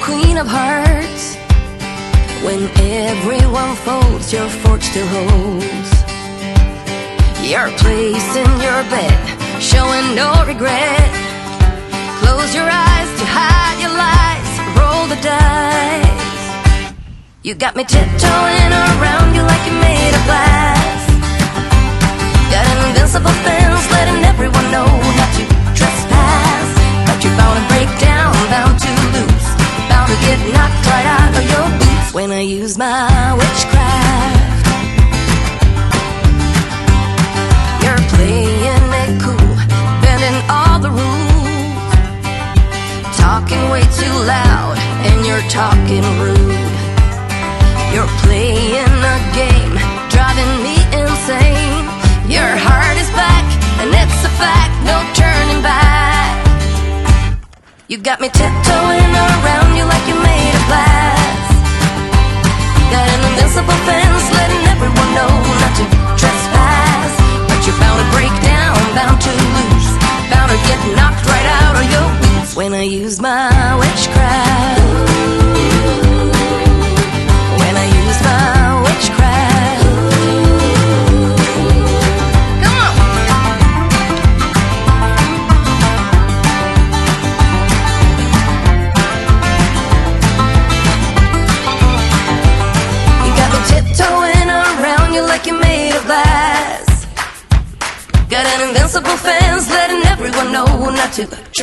queen of hearts. When everyone folds, your fort still holds your place in your bed, showing no regret. Close your eyes to hide your lies, roll the dice. You got me tiptoeing around you like you're made of glass. Got an invincible fence, letting everyone know not to trespass. But you're bound to break down, bound to lose, bound to get knocked right out of your boots when I use my witchcraft. You're playing it cool, bending all the rules, talking way too loud, and you're talking rude. You're playing a game, driving me insane. Your heart is back, and it's a fact, no turning back. You got me tiptoeing around you like you're made of glass. Got an invincible fence, letting everyone know not to trespass. But you're bound to break down, bound to lose, bound to get knocked right out of your boots when I use my witchcraft. When I use my witchcraft. Come on. You got me tiptoeing around you like you're made of glass. Got an invincible fence, letting everyone know not to trespass.